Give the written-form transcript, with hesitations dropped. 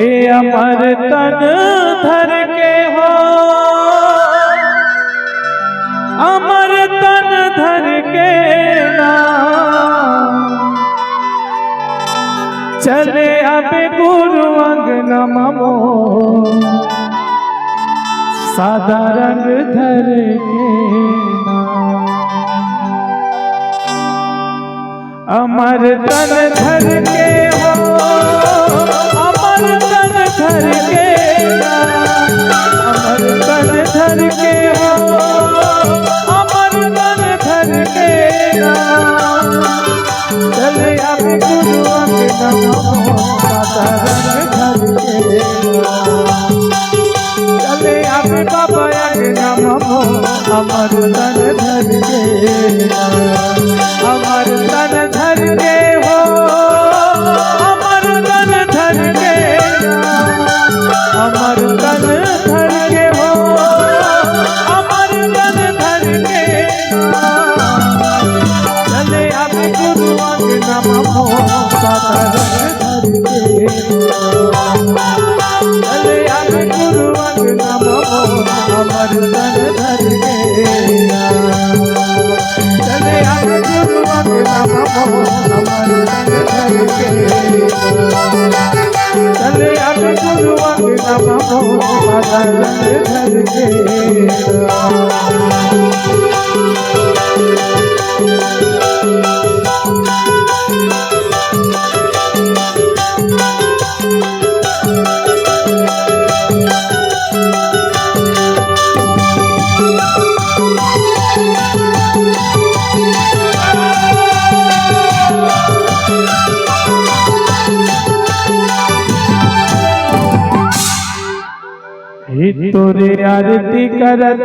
ए अमर तन धर के हो, अमर तन धर के ना चले अब गुरु अंगना ममो, सादा रंग धर के ना अमर तन धर के हो, अमर तन धर के ना, अमर तन धर के हो, अमर तन धर के ना चले अब गुरु अंगना ममो, सादा रंग धर के ना चले अब बाबा अंगना ममो, अमर तन धर के ना, अमर तन धर के हो, अमर तन धर के ना, अमर तन धर के हो, अमर तन धर के ना चले अब गुरु अंगना ममो, सादा रंग धर के ना चले अब गुरु अंगना ममो, अमर तन धर के ना चले अब गुरु अंगना ममो, अमर तन धर के ना चले अब गुरु अंगना ममो, सादा रंग धर के ना। तोरे आरती करत